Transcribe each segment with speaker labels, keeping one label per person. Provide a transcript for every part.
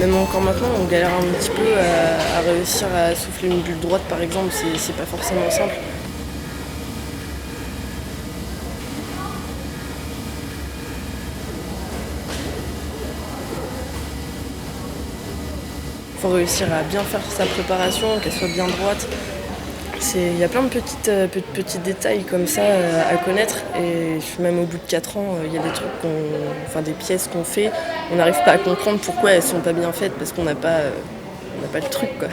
Speaker 1: Même encore maintenant, on galère un petit peu à réussir à souffler une bulle droite par exemple, c'est pas forcément simple. Il faut réussir à bien faire sa préparation, qu'elle soit bien droite. Il y a plein de petits détails comme ça à connaître et même au bout de 4 ans, il y a des trucs des pièces qu'on fait, on n'arrive pas à comprendre pourquoi elles sont pas bien faites parce qu'on n'a pas le truc quoi.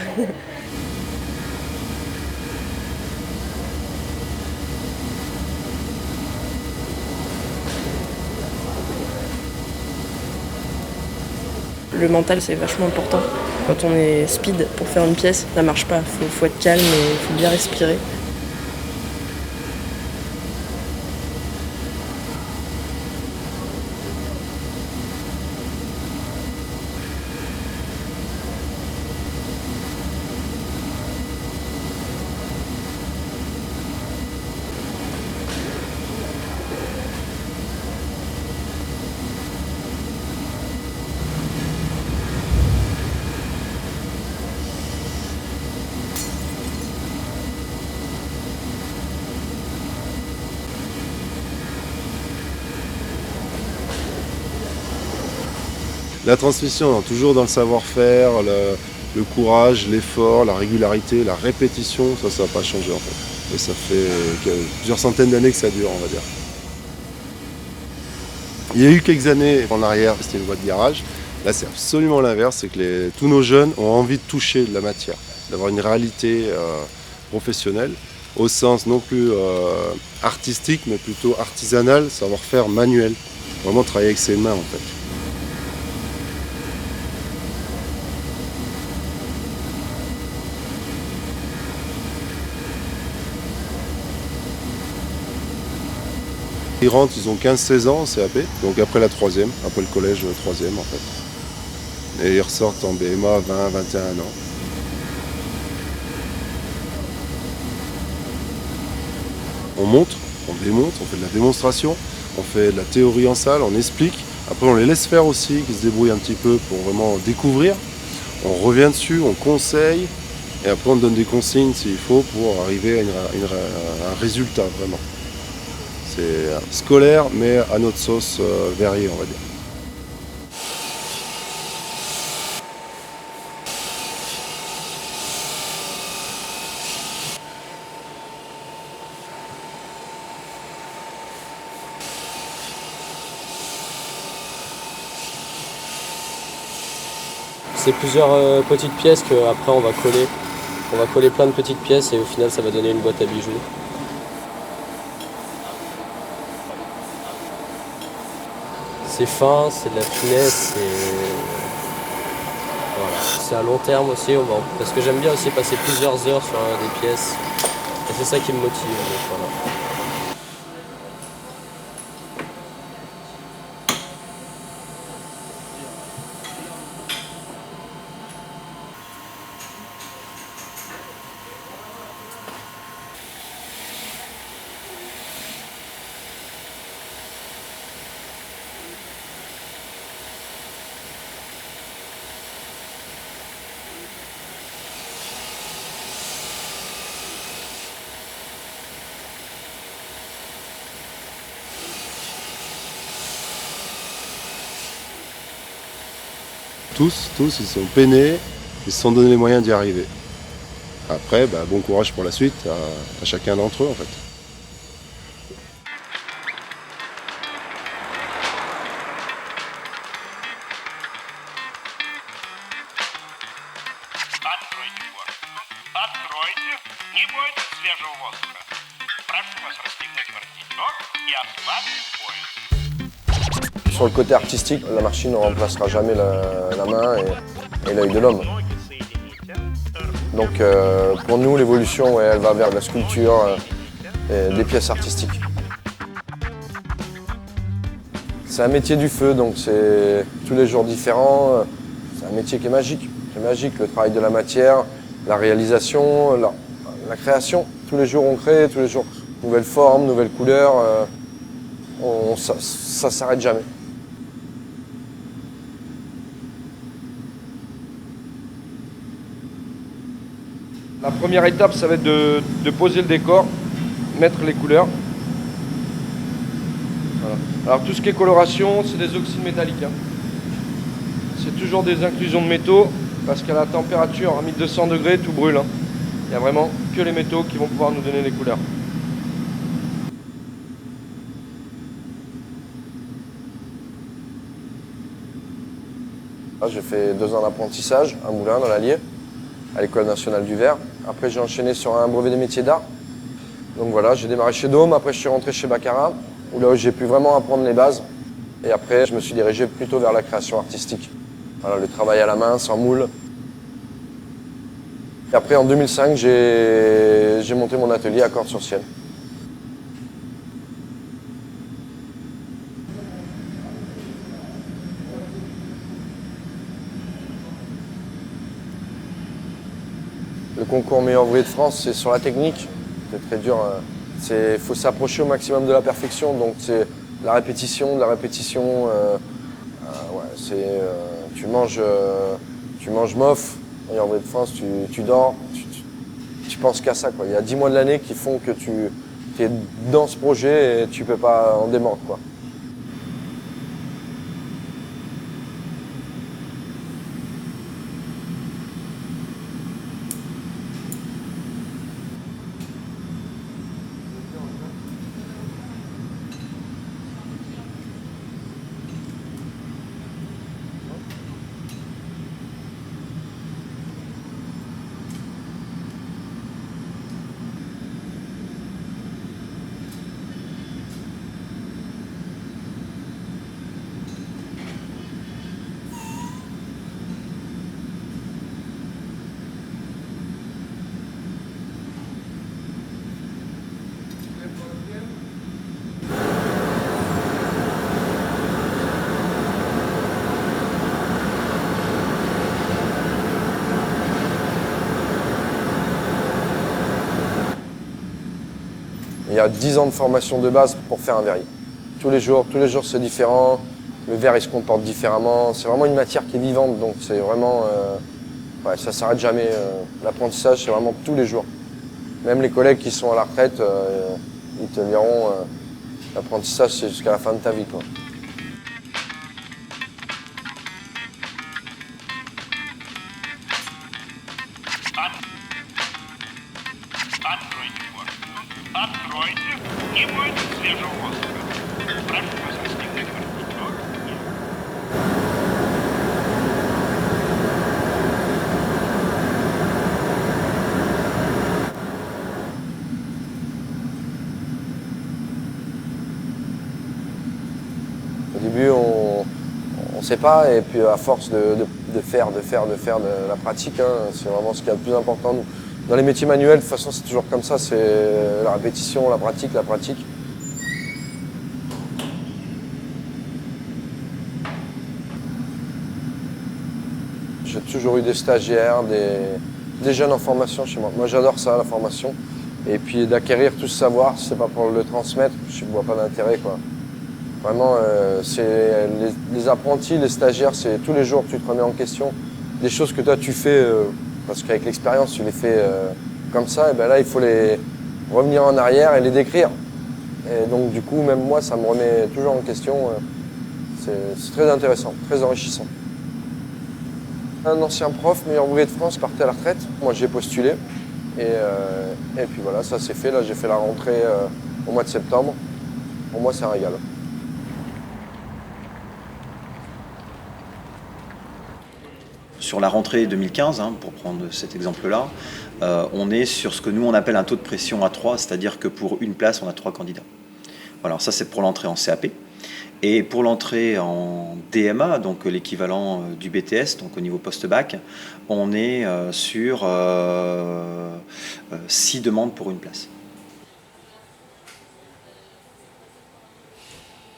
Speaker 1: Le mental c'est vachement important. Quand on est speed pour faire une pièce, ça marche pas, faut être calme et il faut bien respirer.
Speaker 2: La transmission, toujours dans le savoir-faire, le courage, l'effort, la régularité, la répétition, ça n'a pas changé en fait. Et ça fait plusieurs centaines d'années que ça dure, on va dire. Il y a eu quelques années en arrière, c'était une voie de garage. Là, c'est absolument l'inverse, c'est que tous nos jeunes ont envie de toucher de la matière, d'avoir une réalité professionnelle, au sens non plus artistique, mais plutôt artisanal, savoir-faire manuel. Vraiment travailler avec ses mains en fait. Ils rentrent, ils ont 15-16 ans en CAP, donc après la troisième, après le collège troisième en fait. Et ils ressortent en BMA 20-21 ans. On montre, on démontre, on fait de la démonstration, on fait de la théorie en salle, on explique. Après on les laisse faire aussi, qu'ils se débrouillent un petit peu pour vraiment découvrir. On revient dessus, on conseille, et après on donne des consignes s'il faut pour arriver à un résultat vraiment. C'est scolaire, mais à notre sauce Verrier, on va dire.
Speaker 3: C'est plusieurs petites pièces qu'après on va coller. On va coller plein de petites pièces et au final ça va donner une boîte à bijoux. C'est fin, c'est de la finesse, voilà. C'est à long terme aussi, parce que j'aime bien aussi passer plusieurs heures sur des pièces. Et c'est ça qui me motive. Donc voilà.
Speaker 2: Tous, ils sont peinés, ils se sont donné les moyens d'y arriver. Après, bon courage pour la suite à chacun d'entre eux en fait.
Speaker 4: Откройте форточку. Откройте. Не бойтесь свежего воздуха. Прошу вас расстегнуть воротничок и ослабить пояс.
Speaker 5: Sur le côté artistique, la machine ne remplacera jamais la main et l'œil de l'homme. Donc pour nous, l'évolution, elle va vers la sculpture et des pièces artistiques. C'est un métier du feu, donc c'est tous les jours différent. C'est un métier qui est magique. C'est magique, le travail de la matière, la réalisation, la création. Tous les jours on crée, tous les jours nouvelles formes, nouvelles couleurs. Ça s'arrête jamais. La première étape, ça va être de poser le décor, mettre les couleurs. Voilà. Alors tout ce qui est coloration, c'est des oxydes métalliques. C'est toujours des inclusions de métaux, parce qu'à la température, à 1200 degrés, tout brûle. Il n'y a vraiment que les métaux qui vont pouvoir nous donner les couleurs. J'ai fait 2 ans d'apprentissage à Moulins, dans l'Allier, à l'École nationale du verre. Après, j'ai enchaîné sur un brevet des métiers d'art. Donc voilà, j'ai démarré chez Dôme, après je suis rentré chez Baccarat, où là j'ai pu vraiment apprendre les bases. Et après, je me suis dirigé plutôt vers la création artistique. Voilà, le travail à la main, sans moule. Et après, en 2005, j'ai monté mon atelier à Cordes-sur-Sienne. Le concours meilleur ouvrier de France, c'est sur la technique. C'est très dur. Il faut s'approcher au maximum de la perfection. Donc c'est la répétition, de la répétition. Tu manges mof. Meilleur ouvrier de France, tu dors. Tu penses qu'à ça, quoi. Il y a 10 mois de l'année qui font que tu es dans ce projet et tu peux pas en démordre, quoi. Il y a 10 ans de formation de base pour faire un verrier. Tous les jours c'est différent. Le verre il se comporte différemment. C'est vraiment une matière qui est vivante, donc c'est vraiment, ça s'arrête jamais. L'apprentissage c'est vraiment tous les jours. Même les collègues qui sont à la retraite, ils te diront, l'apprentissage c'est jusqu'à la fin de ta vie, quoi.
Speaker 4: Откройте форточку. Откройте. Не будет свежего воздуха. Прошу вас расстегнуть воротничок.
Speaker 5: Au début, on ne sait pas, et puis à force de faire de la pratique, c'est vraiment ce qui est le plus important. Dans les métiers manuels, de toute façon, c'est toujours comme ça, c'est la répétition, la pratique. J'ai toujours eu des stagiaires, des jeunes en formation chez moi. Moi, j'adore ça, la formation. Et puis d'acquérir tout ce savoir, si c'est pas pour le transmettre, je ne vois pas d'intérêt, quoi. Vraiment, c'est les apprentis, les stagiaires, c'est tous les jours tu te remets en question. Des choses que toi tu fais, parce qu'avec l'expérience tu les fais comme ça, et bien là il faut les revenir en arrière et les décrire. Et donc du coup, même moi, ça me remet toujours en question. C'est très intéressant, très enrichissant. Un ancien prof, meilleur ouvrier de France, partait à la retraite. Moi j'ai postulé et puis voilà, ça s'est fait. Là j'ai fait la rentrée au mois de septembre. Pour moi c'est un régal.
Speaker 6: Sur la rentrée 2015, pour prendre cet exemple-là, on est sur ce que nous on appelle un taux de pression à 3, c'est-à-dire que pour une place, on a 3 candidats. Voilà, ça c'est pour l'entrée en CAP. Et pour l'entrée en DMA, donc l'équivalent du BTS, donc au niveau post-bac, on est sur 6 demandes pour une place.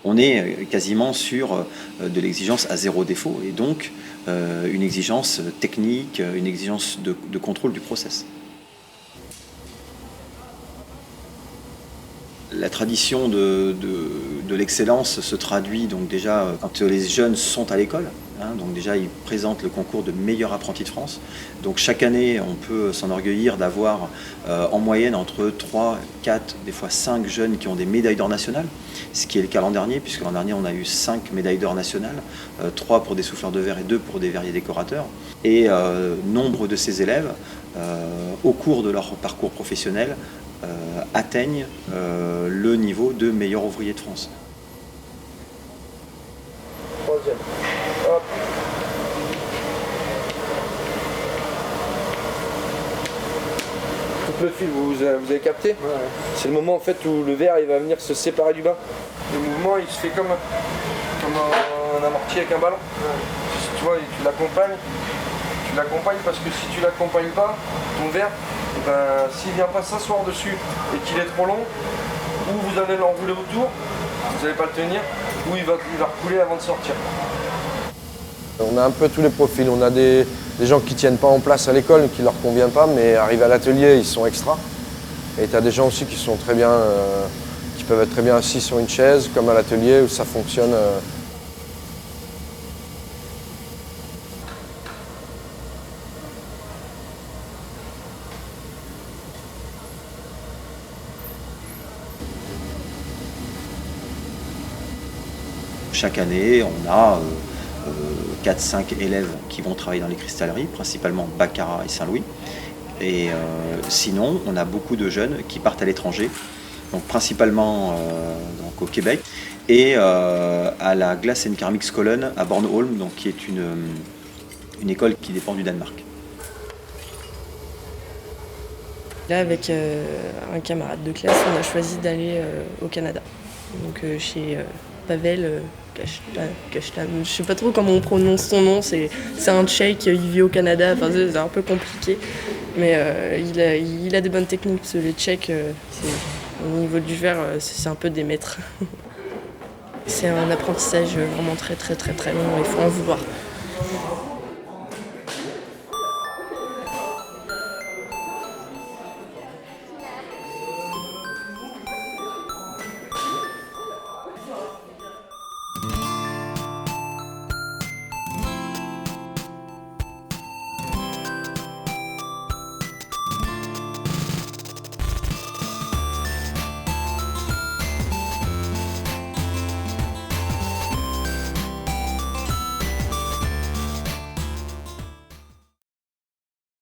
Speaker 6: On est quasiment sur de l'exigence à 0 défaut, et donc une exigence technique, une exigence de contrôle du process. La tradition de l'excellence se traduit donc déjà quand les jeunes sont à l'école. Donc déjà, ils présentent le concours de meilleur apprenti de France. Donc chaque année, on peut s'enorgueillir d'avoir en moyenne entre 3, 4, des fois 5 jeunes qui ont des médailles d'or nationales, ce qui est le cas l'an dernier, puisque l'an dernier, on a eu 5 médailles d'or nationales, 3 pour des souffleurs de verre et 2 pour des verriers décorateurs. Et nombre de ces élèves, au cours de leur parcours professionnel, atteignent le niveau de meilleur ouvrier de France.
Speaker 5: Troisième. Hop. Coupe le fil, vous avez capté? Ouais. C'est le moment en fait où le verre il va venir se séparer du bas. Le mouvement il se fait comme un amorti avec un ballon. Ouais. Tu vois, tu l'accompagnes parce que si tu l'accompagnes pas, ton verre, ben, s'il vient pas s'asseoir dessus et qu'il est trop long, ou vous allez l'enrouler autour, vous n'allez pas le tenir, ou il va recouler avant de sortir. On a un peu tous les profils. On a des gens qui ne tiennent pas en place à l'école, qui ne leur convient pas, mais arrivent à l'atelier, ils sont extra. Et tu as des gens aussi qui sont très bien, qui peuvent être très bien assis sur une chaise, comme à l'atelier, où ça fonctionne.
Speaker 6: Chaque année, on a 4-5 élèves qui vont travailler dans les cristalleries, principalement Baccarat et Saint-Louis. Et sinon, on a beaucoup de jeunes qui partent à l'étranger, donc principalement donc au Québec, et à la Glass and Ceramics Cologne à Bornholm, donc qui est une école qui dépend du Danemark.
Speaker 1: Là, avec un camarade de classe, on a choisi d'aller au Canada, donc chez Pavel Kashtan. Je sais pas trop comment on prononce son nom, c'est un Tchèque, il vit au Canada, enfin, c'est un peu compliqué, mais il a des bonnes techniques, parce que les Tchèques, au niveau du verre, c'est un peu des maîtres. C'est un apprentissage vraiment très long, il faut en vouloir.